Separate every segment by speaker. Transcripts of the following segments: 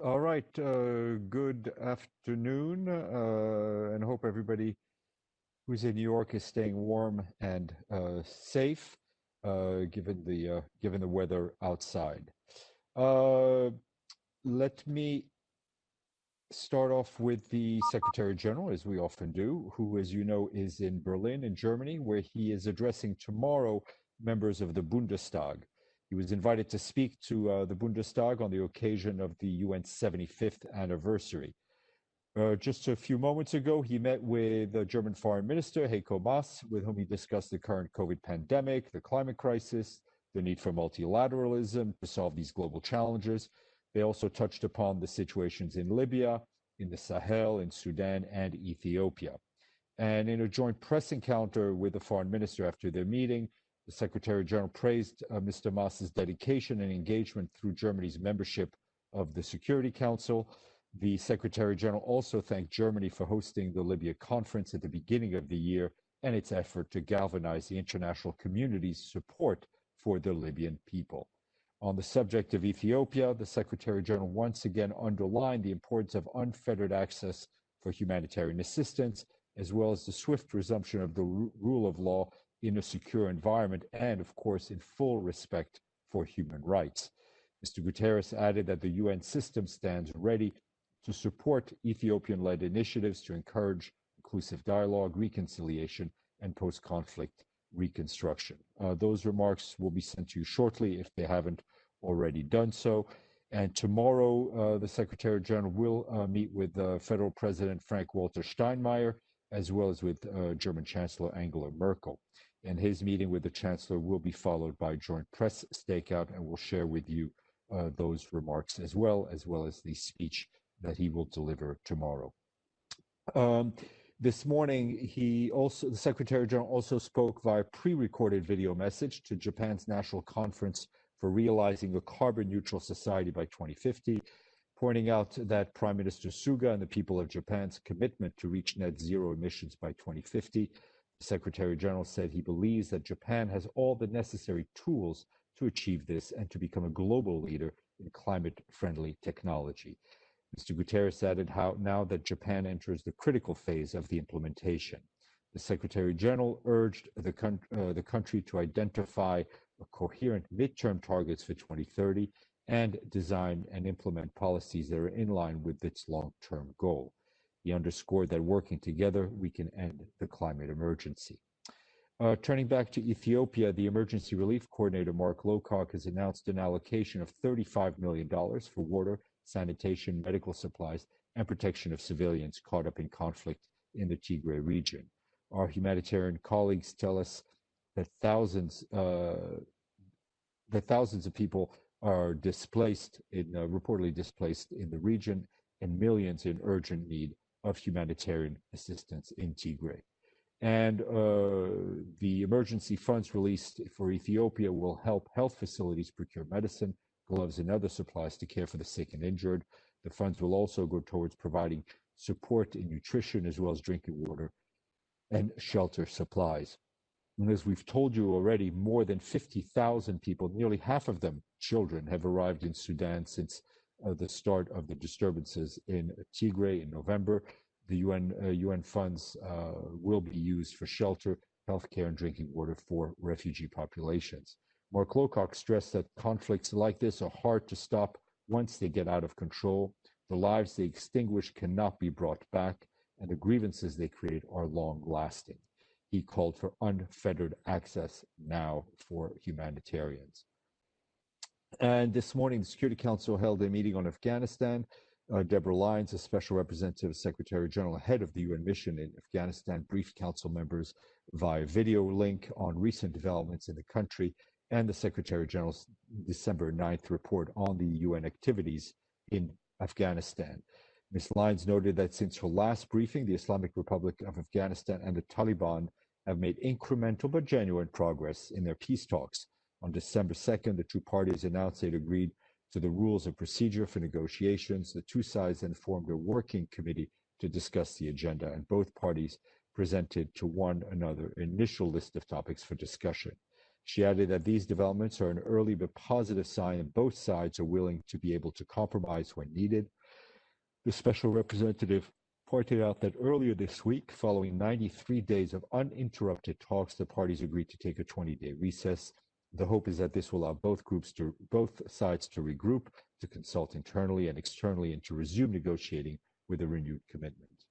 Speaker 1: All right, good afternoon, and hope everybody who's in New York is staying warm and safe, given the weather outside. Uh, Let me start off with the Secretary General, as we often do, who, as you know, is in Berlin, in Germany, where he is addressing tomorrow members of the Bundestag. He was invited to speak to the Bundestag on the occasion of the UN's 75th anniversary. Just a few moments ago, he met with the German Foreign Minister Heiko Maas, with whom he discussed the current COVID pandemic, the climate crisis, the need for multilateralism to solve these global challenges. They also touched upon the situations in Libya, in the Sahel, in Sudan, and Ethiopia. And in a joint press encounter with the foreign minister after their meeting, the Secretary General praised Mr. Maas's dedication and engagement through Germany's membership of the Security Council. The Secretary General also thanked Germany for hosting the Libya Conference at the beginning of the year and its effort to galvanize the international community's support for the Libyan people. On the subject of Ethiopia, the Secretary General once again underlined the importance of unfettered access for humanitarian assistance, as well as the swift resumption of the rule of law in a secure environment and, of course, in full respect for human rights. Mr. Guterres added that the UN system stands ready to support Ethiopian-led initiatives to encourage inclusive dialogue, reconciliation, and post-conflict reconstruction. Those remarks will be sent to you shortly if they haven't already done so. And tomorrow, the Secretary General will meet with Federal President Frank-Walter Steinmeier, as well as with German Chancellor Angela Merkel. And his meeting with the Chancellor will be followed by a joint press stakeout, and we'll share with you those remarks as well as the speech that he will deliver tomorrow. This morning, the Secretary General also spoke via pre-recorded video message to Japan's National Conference for Realizing a Carbon Neutral Society by 2050, pointing out that Prime Minister Suga and the people of Japan's commitment to reach net zero emissions by 2050. The Secretary General said he believes that Japan has all the necessary tools to achieve this and to become a global leader in climate-friendly technology. Mr. Guterres added how now that Japan enters the critical phase of the implementation, the Secretary General urged the country to identify coherent midterm targets for 2030 and design and implement policies that are in line with its long-term goal. He underscored that working together, we can end the climate emergency. Turning back to Ethiopia, the Emergency Relief Coordinator, Mark Lowcock, has announced an allocation of $35 million for water, sanitation, medical supplies, and protection of civilians caught up in conflict in the Tigray region. Our humanitarian colleagues tell us that thousands of people are reportedly displaced in the region, and millions in urgent need of humanitarian assistance in Tigray. And the emergency funds released for Ethiopia will help health facilities procure medicine, gloves, and other supplies to care for the sick and injured. The funds will also go towards providing support in nutrition as well as drinking water and shelter supplies. And as we've told you already, more than 50,000 people, nearly half of them children, have arrived in Sudan since the start of the disturbances in Tigray in November. The UN funds will be used for shelter, healthcare, and drinking water for refugee populations. Mark Lowcock stressed that conflicts like this are hard to stop once they get out of control. The lives they extinguish cannot be brought back, and the grievances they create are long-lasting. He called for unfettered access now for humanitarians. And this morning, the Security Council held a meeting on Afghanistan. Deborah Lyons, a special representative Secretary General, head of the UN mission in Afghanistan, briefed council members via video link on recent developments in the country and the Secretary General's December 9th report on the UN activities in Afghanistan. Ms. Lyons noted that since her last briefing, the Islamic Republic of Afghanistan and the Taliban have made incremental but genuine progress in their peace talks. On December 2nd, the two parties announced they'd agreed to the rules of procedure for negotiations. The two sides then formed a working committee to discuss the agenda, and both parties presented to one another an initial list of topics for discussion. She added that these developments are an early but positive sign that both sides are willing to be able to compromise when needed. The special representative pointed out that earlier this week, following 93 days of uninterrupted talks, the parties agreed to take a 20-day recess. The hope is that this will allow both sides to regroup, to consult internally and externally, and to resume negotiating with a renewed commitment.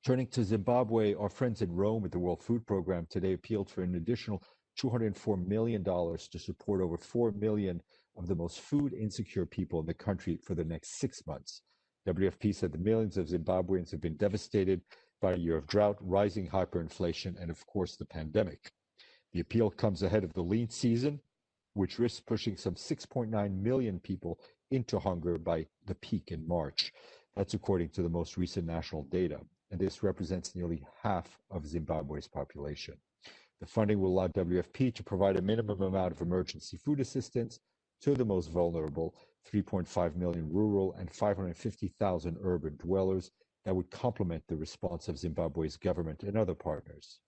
Speaker 1: Turning to Zimbabwe, our friends in Rome at the World Food Programme today appealed for an additional $204 million to support over 4 million of the most food insecure people in the country for the next 6 months. WFP said the millions of Zimbabweans have been devastated by a year of drought, rising hyperinflation, and of course the pandemic. The appeal comes ahead of the lean season, which risks pushing some 6.9 million people into hunger by the peak in March. That's according to the most recent national data, and this represents nearly half of Zimbabwe's population. The funding will allow WFP to provide a minimum amount of emergency food assistance to the most vulnerable, 3.5 million rural and 550,000 urban dwellers, that would complement the response of Zimbabwe's government and other partners.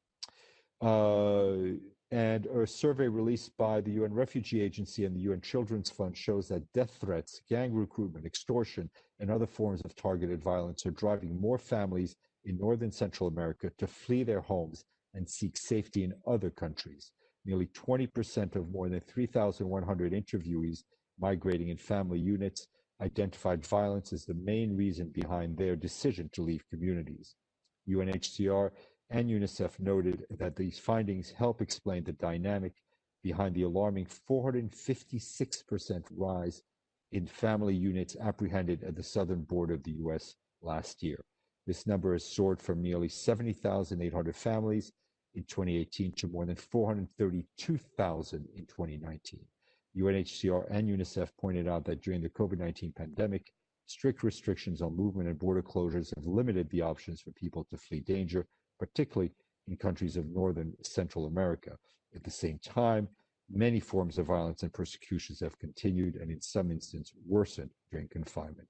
Speaker 1: And a survey released by the UN Refugee Agency and the UN Children's Fund shows that death threats, gang recruitment, extortion, and other forms of targeted violence are driving more families in Northern Central America to flee their homes and seek safety in other countries. Nearly 20% of more than 3,100 interviewees migrating in family units identified violence as the main reason behind their decision to leave communities. UNHCR and UNICEF noted that these findings help explain the dynamic behind the alarming 456% rise in family units apprehended at the southern border of the US last year. This number has soared from nearly 70,800 families in 2018 to more than 432,000 in 2019. UNHCR and UNICEF pointed out that during the COVID-19 pandemic, strict restrictions on movement and border closures have limited the options for people to flee danger, particularly in countries of Northern Central America. At the same time, many forms of violence and persecutions have continued and in some instances worsened during confinement.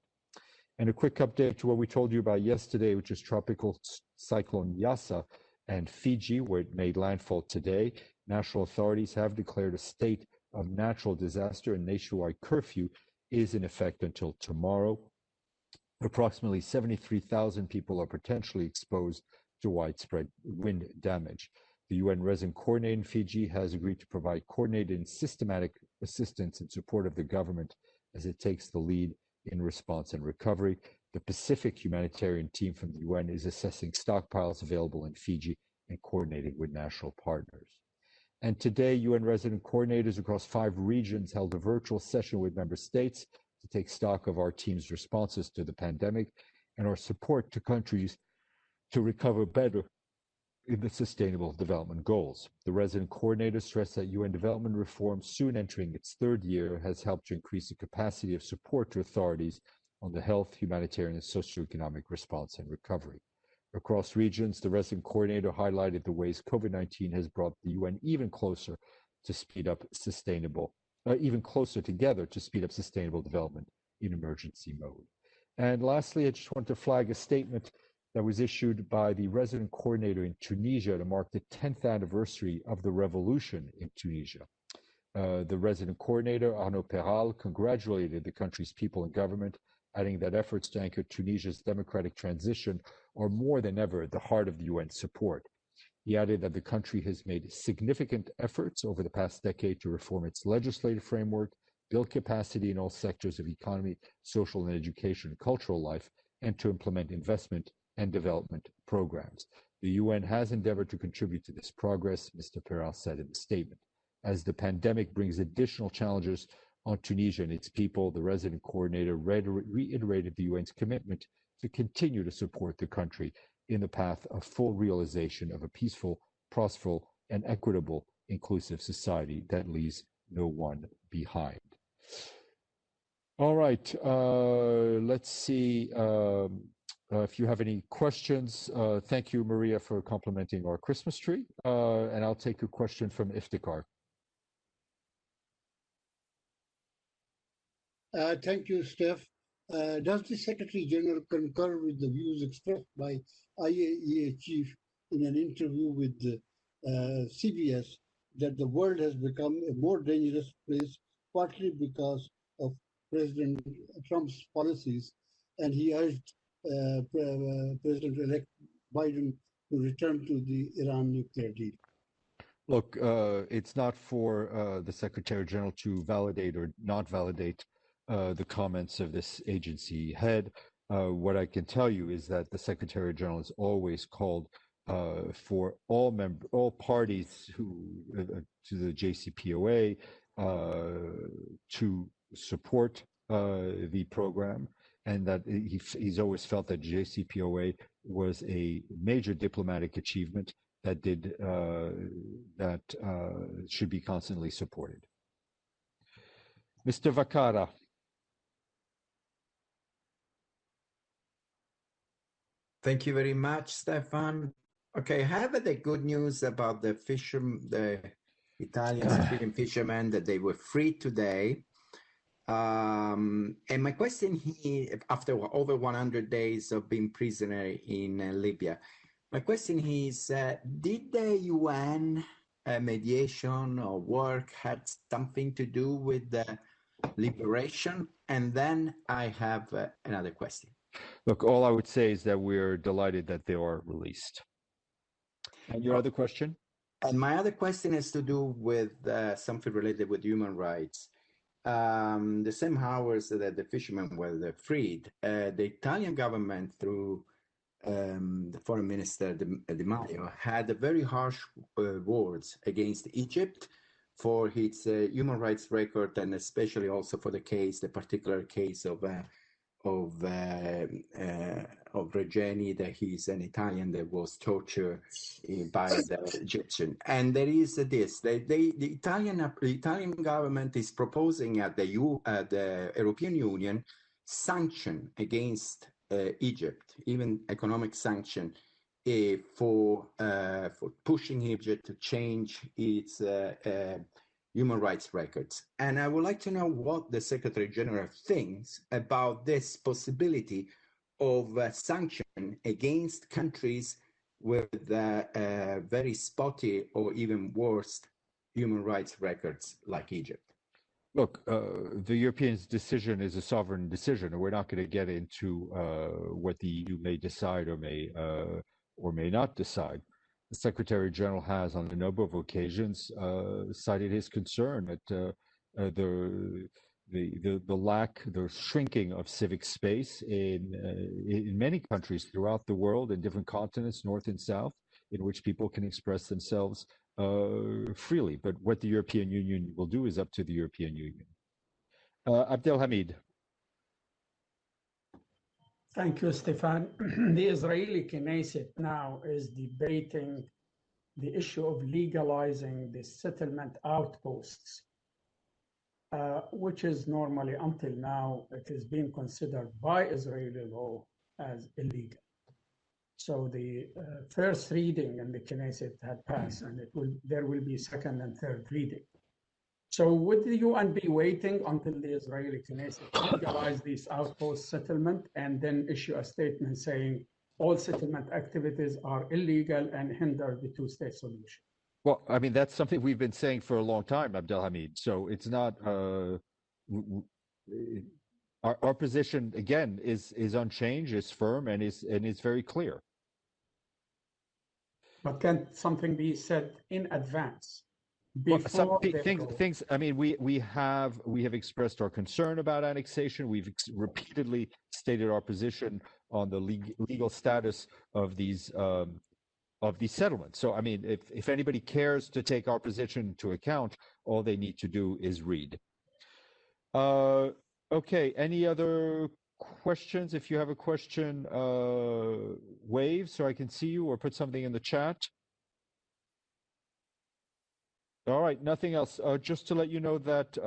Speaker 1: And a quick update to what we told you about yesterday, which is Tropical Cyclone Yasa and Fiji, where it made landfall today. National authorities have declared a state of natural disaster, and nationwide curfew is in effect until tomorrow. Approximately 73,000 people are potentially exposed to widespread wind damage. The UN Resident Coordinator in Fiji has agreed to provide coordinated and systematic assistance in support of the government as it takes the lead in response and recovery. The Pacific humanitarian team from the UN is assessing stockpiles available in Fiji and coordinating with national partners. And today, UN resident coordinators across 5 regions held a virtual session with member states to take stock of our team's responses to the pandemic and our support to countries to recover better in the Sustainable Development Goals. The resident coordinator stressed that UN development reform, soon entering its 3rd year, has helped to increase the capacity of support to authorities on the health, humanitarian, and socioeconomic response and recovery. Across regions, the resident coordinator highlighted the ways COVID-19 has brought the UN even closer to speed up even closer together to speed up sustainable development in emergency mode. And lastly, I just want to flag a statement that was issued by the resident coordinator in Tunisia to mark the 10th anniversary of the revolution in Tunisia. The resident coordinator, Arnaud Peral, congratulated the country's people and government, adding that efforts to anchor Tunisia's democratic transition are more than ever at the heart of the UN support. He added that the country has made significant efforts over the past decade to reform its legislative framework, build capacity in all sectors of economy, social and education and cultural life, and to implement investment and development programs. The UN has endeavored to contribute to this progress, Mr. Peral said in the statement. As the pandemic brings additional challenges on Tunisia and its people, the resident coordinator reiterated the UN's commitment to continue to support the country in the path of full realization of a peaceful, prosperous, and equitable, inclusive society that leaves no one behind. All right, let's see if you have any questions. Thank you, Maria, for complimenting our Christmas tree. And I'll take a question from Iftikhar.
Speaker 2: Thank you, Steph. Does the Secretary-General concur with the views expressed by IAEA chief in an interview with CBS that the world has become a more dangerous place, partly because of President Trump's policies, and he urged President-elect Biden to return to the Iran nuclear deal.
Speaker 1: Look, it's not for the Secretary General to validate or not validate the comments of this agency head. What I can tell you is that the Secretary General has always called for all parties to the JCPOA to support the program, and that he's always felt that JCPOA was a major diplomatic achievement that should be constantly supported. Mr. Vacara.
Speaker 3: Thank you very much, Stéphane. Okay, I have the good news about the Italian Sicilian fishermen, that they were free today. And my question here, after over 100 days of being prisoner in Libya, my question is, did the UN mediation or work had something to do with the liberation? And then I have another question.
Speaker 1: Look, all I would say is that we're delighted that they are released. And your other question?
Speaker 3: And my other question has to do with something related with human rights. The same hours that the fishermen were freed, the Italian government, through the Foreign Minister Di Maio, had very harsh words against Egypt for its human rights record, and especially also for the particular case of Regeni, that he's an Italian that was tortured by the Egyptian. And there is this: the Italian government is proposing at the European Union sanction against Egypt, even economic sanction, for pushing Egypt to change its human rights records. And I would like to know what the Secretary General thinks about this possibility of sanction against countries with very spotty or even worse human rights records like Egypt.
Speaker 1: Look, the European decision is a sovereign decision, and we're not going to get into what the EU may decide or may not decide. The Secretary General has, on a number of occasions, cited his concern at the shrinking of civic space in many countries throughout the world, in different continents, north and south, in which people can express themselves freely. But what the European Union will do is up to the European Union. Abdelhamid.
Speaker 4: Thank you, Stéphane. The Israeli Knesset now is debating the issue of legalizing the settlement outposts, which is normally, until now, it is being considered by Israeli law as illegal. So the first reading in the Knesset had passed, and there will be second and third reading. So would the UN be waiting until the Israeli Knesset legalize this outpost settlement and then issue a statement saying all settlement activities are illegal and hinder the two-state solution?
Speaker 1: Well, I mean, that's something we've been saying for a long time, Abdelhamid. So it's not our position, again, is unchanged, is firm, and is very clear.
Speaker 4: But can something be said in advance?
Speaker 1: Well, things. I mean, we have expressed our concern about annexation. We've repeatedly stated our position on the legal status of these settlements. So, I mean, if anybody cares to take our position into account, all they need to do is read. Okay. Any other questions? If you have a question, wave so I can see you, or put something in the chat. All right, nothing else. Just to let you know that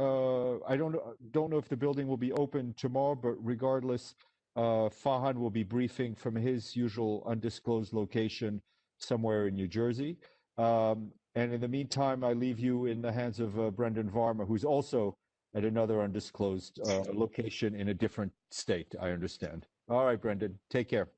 Speaker 1: I don't know if the building will be open tomorrow, but regardless, Fahan will be briefing from his usual undisclosed location somewhere in New Jersey. And in the meantime, I leave you in the hands of Brendan Varma, who's also at another undisclosed location in a different state, I understand. All right, Brendan, take care.